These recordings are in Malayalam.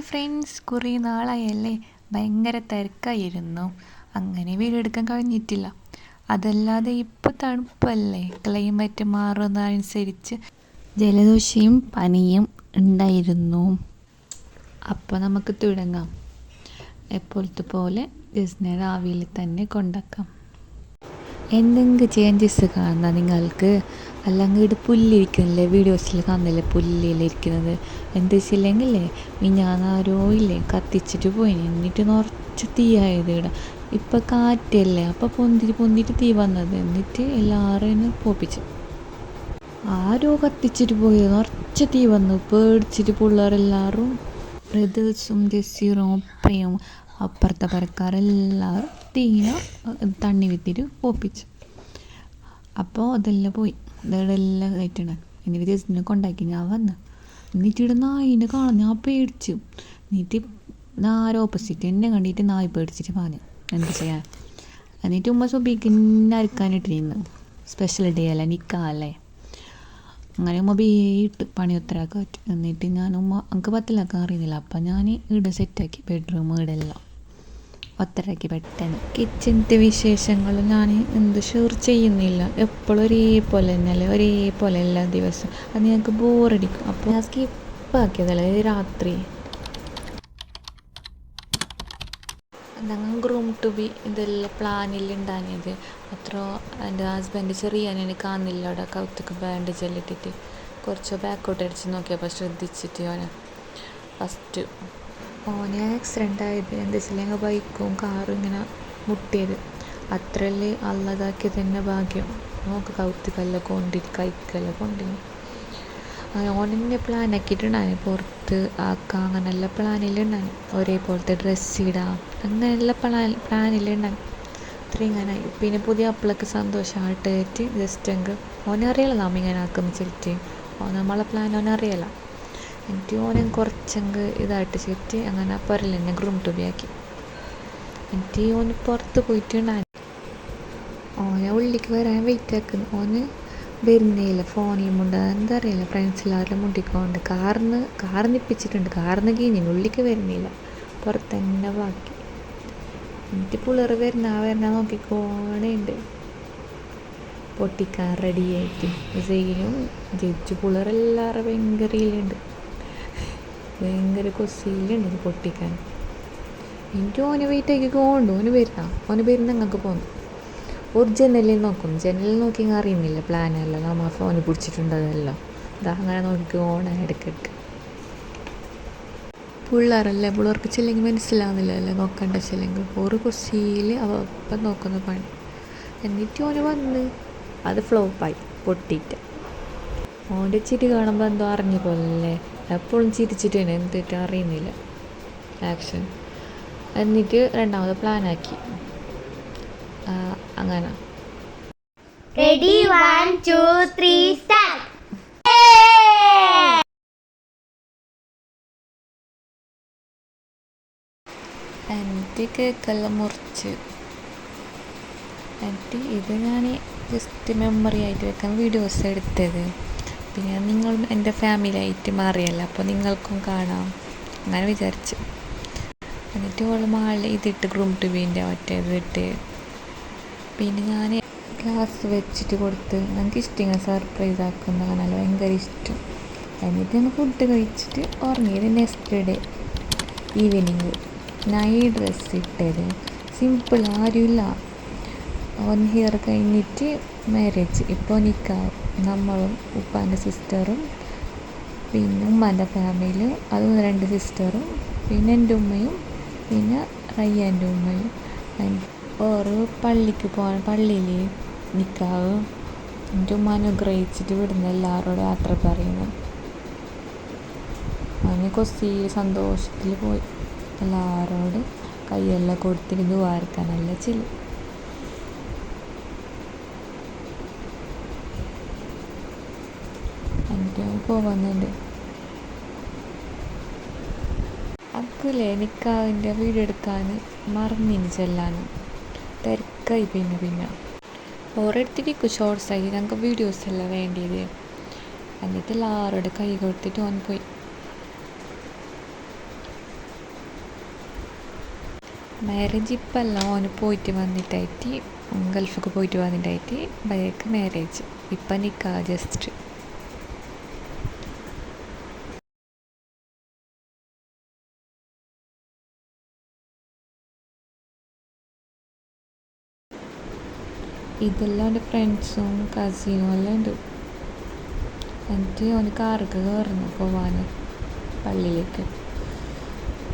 ഫ്രണ്ട്സ്, കുറേ നാളായല്ലേ, ഭയങ്കര തിരക്കായിരുന്നു. അങ്ങനെ വീഡിയോ എടുക്കാൻ കഴിഞ്ഞിട്ടില്ല. അതല്ലാതെ ഇപ്പോൾ തണുപ്പല്ലേ, ക്ലൈമറ്റ് മാറുന്നതനുസരിച്ച് ജലദോഷവും പനിയും ഉണ്ടായിരുന്നു. അപ്പോൾ നമുക്ക് തുടങ്ങാം. എപ്പോഴത്തെ പോലെ ജസ്റ്റിനെ രാവിലെ തന്നെ കൊണ്ടാക്കാം. എന്തെങ്കിലും ചേഞ്ചസ് കാണുന്ന നിങ്ങൾക്ക്, അല്ലെങ്കിൽ ഇവിടെ പുല്ലിരിക്കുന്നില്ലേ, വീഡിയോസിൽ കാണുന്നില്ലേ പുല്ലിലിരിക്കുന്നത്. എന്താ വെച്ചില്ലെങ്കിലേ, മിഞ്ഞാന്നാരോ ഇല്ലേ കത്തിച്ചിട്ട് പോയി, എന്നിട്ട് നിറച്ച് തീയായത് ഇവിടെ. ഇപ്പം കാറ്റല്ലേ, അപ്പം പൊന്തിട്ട് തീ വന്നത്, എന്നിട്ട് എല്ലാവരും പോപ്പിച്ചു. ആരോ കത്തിച്ചിട്ട് പോയി, നിറച്ച് തീ വന്നു. പേടിച്ചിട്ട് പിള്ളേരെല്ലാവരും, ബ്രദേഴ്സും ജസീറും ഒപ്പയും അപ്പുറത്തെ പരക്കാരെല്ലാവരും തീന തണ്ണി വിത്തിട്ട് പോപ്പിച്ചു. അപ്പോൾ അതെല്ലാം പോയി, ഇതെല്ലാം ആയിട്ടാണ്. എന്നിട്ട് ജസ്റ്റിനെ കൊണ്ടാക്കി ഞാൻ വന്ന്. എന്നിട്ട് ഇവിടെ നായിനെ കാണാൻ ഞാൻ പേടിച്ചു. എന്നിട്ട് നാരോ ഓപ്പോസിറ്റ് എന്നെ കണ്ടിട്ട് നായി പേടിച്ചിട്ട് പറഞ്ഞു എന്ത് ചെയ്യാൻ. എന്നിട്ട് ഉമ്മ സുബിക്കിന്നെ അരക്കാനിട്ടിരുന്നു. സ്പെഷ്യൽ ഡേ അല്ലേ, നിൽക്കാല്ലേ. അങ്ങനെ ഉമ്മ ബീട്ട് പണി ഉത്തരാക്കാൻ പറ്റും. എന്നിട്ട് ഞാൻ എനിക്ക് പത്തിലാക്കാൻ അറിയുന്നില്ല. അപ്പം ഞാൻ ഇവിടെ സെറ്റാക്കി, ബെഡ്റൂം ഇവിടെല്ലാം ഒത്തരാക്കി പെട്ടെന്ന്. കിച്ചണിൻ്റെ വിശേഷങ്ങൾ ഞാൻ എന്ത് ഷെയർ ചെയ്യുന്നില്ല. എപ്പോഴും ഒരേപോലെ തന്നെയല്ലേ, ഒരേപോലെ എല്ലാ ദിവസവും. അത് ഞങ്ങൾക്ക് ബോറടിക്കും. അപ്പോൾ ഞാൻ സ്കിപ്പാക്കിയതല്ലേ രാത്രി. ഞങ്ങൾ ഗ്രൂം ടു ബി ഇതെല്ലാം പ്ലാനിലുണ്ടായത്. അത്ര എൻ്റെ ഹസ്ബൻഡ് ചെറിയ കാണുന്നില്ല അവിടെ കൗത്തൊക്കെ ബാൻഡേജ് എല്ലാം ഇട്ടിട്ട്. കുറച്ച് ബാക്കോട്ട് അടിച്ച് നോക്കിയപ്പോൾ ശ്രദ്ധിച്ചിട്ട് ഫസ്റ്റ് ഓനെ ആക്സിഡൻ്റ് ആയത് എന്താ വെച്ചില്ലെങ്കിൽ ബൈക്കും കാറും ഇങ്ങനെ മുട്ടിയത്. അത്രയല്ലേ അള്ളതാക്കിയത് തന്നെ ഭാഗ്യം. നോക്ക് കൗത്തിക്കെല്ലാം കൊണ്ടിട്ട് കൈക്കെല്ലാം കൊണ്ടിന്. അങ്ങനെ ഓനെന്നെ പ്ലാൻ ആക്കിയിട്ടുണ്ടായിരുന്നു, പുറത്ത് ആക്കാം അങ്ങനെല്ലാം പ്ലാനിലുണ്ടായിരുന്നു. ഒരേപോലത്തെ ഡ്രസ്സ് ഇടാം അങ്ങനെയുള്ള പ്ലാനിലുണ്ടായിരുന്നു. അത്ര ഇങ്ങനെ. പിന്നെ പുതിയ അപ്പിളൊക്കെ സന്തോഷമായിട്ട് ജസ്റ്റ് എങ്കിൽ ഓനറിയില്ല നാം ഇങ്ങനെ ആക്കുന്ന ചെലുത്തി. നമ്മളെ പ്ലാൻ ഓനറിയില്ല. എന്നിട്ട് ഓനെ കുറച്ചെങ്കിൽ ഇതായിട്ട് ചെറ്റ് അങ്ങനെ പുരൽ തന്നെ ഗ്രൂം ടു ബി ആക്കി. എന്നിട്ട് ഓന് പുറത്ത് പോയിട്ടുണ്ടായിരുന്നു. ഓനെ ഉള്ളിലേക്ക് വരാൻ വെയിറ്റ് ആക്കുന്നു. ഓന് വരുന്നേയില്ല, ഫോണിലും മുണ്ട എന്താ അറിയില്ല, ഫ്രണ്ട്സിലാരെല്ലാം മുണ്ടിക്കൊണ്ട് കാറിനിപ്പിച്ചിട്ടുണ്ട്. കാറിന് കീഞ്ഞു, ഉള്ളിലേക്ക് വരുന്നില്ല, പുറത്ത് തന്നെ ബാക്കി. എന്നിട്ട് പിള്ളേർ വരുന്ന നോക്കിക്കോണേണ്ട് പൊട്ടിക്കാൻ റെഡിയായിട്ട്. സെയിലും ജഡ്ജ് പിള്ളേരെല്ലാവരും ഭയങ്കര ഇതിലുണ്ട്, ഭയങ്കര കൊസിയിലുണ്ട് പൊട്ടിക്കാൻ. എനിക്ക് ഓന് വെയിറ്റ് ആക്കി കൊണ്ടു. ഓന് വരുന്ന ഞങ്ങൾക്ക് പോന്നു. ഒരു ജനലിൽ നോക്കുന്നു. ജനലിൽ നോക്കി അറിയുന്നില്ല പ്ലാനല്ല, നമ്മൾ ഫോന് പിടിച്ചിട്ടുണ്ടതെല്ലാം. ഇതാ അങ്ങനെ നോക്കിക്കോണ ഇടയ്ക്കിടയ്ക്ക്. പിള്ളേർക്ക് ചെല്ലെങ്കിൽ മനസ്സിലാവുന്നില്ലല്ലോ നോക്കണ്ട ചെല്ലെങ്കിൽ. ഒരു കൊസിയിൽ അപ്പം നോക്കുന്ന പണി. എന്നിട്ട് ഓന് വന്ന് അത് ഫ്ലോപ്പായി, പൊട്ടിയിട്ട്. ഓൻ്റെ ചിരി കാണുമ്പോൾ എന്തോ അറിഞ്ഞ പോലല്ലേ, എപ്പോഴും ചിരിച്ചിട്ട് തന്നെ എന്തിട്ട് അറിയുന്നില്ല ആക്ഷൻ. എന്നിട്ട് രണ്ടാമത് പ്ലാനാക്കി അങ്ങനെ. Ready, 1, 2, 3, start. എന്നിട്ട് കേക്കെല്ലാം മുറിച്ച്, എന്നിട്ട് ഇത് ഞാൻ ജസ്റ്റ് മെമ്മറി ആയിട്ട് വെക്കാൻ വീഡിയോസ് എടുത്തത്. പിന്നെ നിങ്ങൾ എൻ്റെ ഫാമിലി ആയിട്ട് മാറിയല്ല, അപ്പോൾ നിങ്ങൾക്കും കാണാം അങ്ങനെ വിചാരിച്ചു. എന്നിട്ട് ഓൾ മാളിൽ ഇതിട്ട് ഗ്രൂം ടു ബീൻ്റെ മറ്റേതിട്ട്. പിന്നെ ഞാൻ ഗ്ലാസ് വെച്ചിട്ട് കൊടുത്ത്. ഞങ്ങൾക്ക് ഇഷ്ടം ഇങ്ങനെ സർപ്രൈസ് ആക്കുന്ന കാണാൻ ഭയങ്കര ഇഷ്ടം. എന്നിട്ട് ഞങ്ങൾ ഫുഡ് കഴിച്ചിട്ട് ഉറങ്ങിയത്. നെക്സ്റ്റ് ഡേ ഈവനിങ് ഞാൻ ഈ ഡ്രസ്സ് ഇട്ടത് സിമ്പിൾ, ആരുമില്ല. ഓൻ ഹിയർ കഴിഞ്ഞിട്ട് മാരേജ്, ഇപ്പോൾ നിൽക്കാം നമ്മളും ഉപ്പാൻ്റെ സിസ്റ്ററും പിന്നെ ഉമ്മാൻ്റെ ഫാമിലിയും, അതും 2 സിസ്റ്ററും പിന്നെ എൻ്റെ ഉമ്മയും പിന്നെ റയ്യാൻ്റെ ഉമ്മയും. ഓരോ പള്ളിക്ക് പോകാൻ, പള്ളിയിൽ നിൽക്കാവ്. എൻ്റെ ഉമ്മ അനുഗ്രഹിച്ചിട്ട് വിടുന്ന എല്ലാവരോടും യാത്ര പറയുന്നു. അങ്ങനെ കൊസി സന്തോഷത്തിൽ പോയി. എല്ലാവരോടും കൈയെല്ലാം കൊടുത്തിട്ട് ദുആർക്കാനെല്ലാം ചെല്ലും. എനിക്ക് പോകുന്നുണ്ട്. അക്കില്ലേ നിക്കാവിൻ്റെ വീഡിയോ എടുക്കാൻ മറന്നിന് ചെല്ലാനും, തിരക്കായി. പിന്നെ ഓരെടുത്തിരിക്കും ഷോർട്സായി, ഞങ്ങൾക്ക് വീഡിയോസ് എല്ലാം വേണ്ടിയത്. എന്നിട്ട് എല്ലാവരോടും കൈ കൊടുത്തിട്ട് ഓൻ പോയി. മാരേജ് ഇപ്പല്ല, ഓന് പോയിട്ട് വന്നിട്ടായിട്ട് ഗൾഫൊക്കെ പോയിട്ട് വന്നിട്ടായിട്ട് ബൈക്ക് മാരേജ്. ഇപ്പം നിൽക്കുക ജസ്റ്റ്. ഇതെല്ലാം എൻ്റെ ഫ്രണ്ട്സും കസിനും എല്ലാം ഉണ്ട്. എന്നിട്ട് ഓന് കാറൊക്കെ കയറുന്നു പോവാൻ പള്ളിയിലേക്ക്.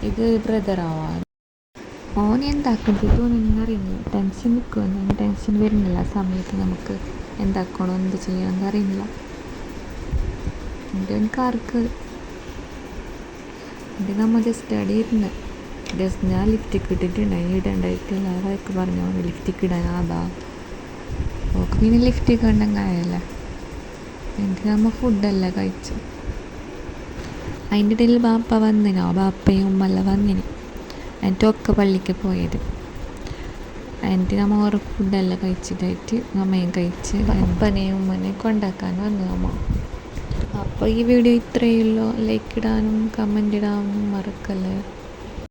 ഇത് ബ്രദറാവാൻ ഓൻ എന്താക്കുമ്പോഴത്തേക്കൊന്നും അറിയുന്നില്ല. ടെൻഷൻ നിൽക്കുമെന്ന് ടെൻഷൻ വരുന്നില്ല. ആ സമയത്ത് നമുക്ക് എന്താക്കണോ എന്ത് ചെയ്യണമെന്ന് അറിയുന്നില്ല. എൻ്റെ ഓൻ കാർക്ക് എൻ്റെ നമ്മൾ ജസ്റ്റ് അവിടെ ഇരുന്ന് ജസ്റ്റ് ഞാൻ ലിഫ്റ്റിക്ക് ഇട്ടിട്ടുണ്ടായി. ഇടണ്ടായിട്ടില്ല. അതൊക്കെ പറഞ്ഞു ഓന് ലിഫ്റ്റിക്ക് ഇടാൻ അതാ ഓക്ക് പിന്നെ ലിഫ്റ്റിക്ക് ഉണ്ടെങ്കിലല്ലേ. എന്നിട്ട് നമ്മൾ ഫുഡെല്ലാം കഴിച്ചു. അതിൻ്റെ ഇടയിൽ ബാപ്പ വന്നിനോ, ബാപ്പയും ഉമ്മെല്ലാം വന്നിന്. എന്നിട്ട് ഒക്കെ പള്ളിക്ക് പോയത്. എന്നിട്ട് നമ്മൾ ഓരോ ഫുഡെല്ലാം കഴിച്ചിട്ടായിട്ട് അമ്മയും കഴിച്ച് അപ്പനെയും ഉമ്മനെയും കൊണ്ടാക്കാൻ വന്നു അമ്മ. അപ്പോൾ ഈ വീഡിയോ ഇത്രയേ ഉള്ളൂ. ലൈക്ക് ഇടാനും കമൻറ്റ് ഇടാനും മറക്കല്ലേ.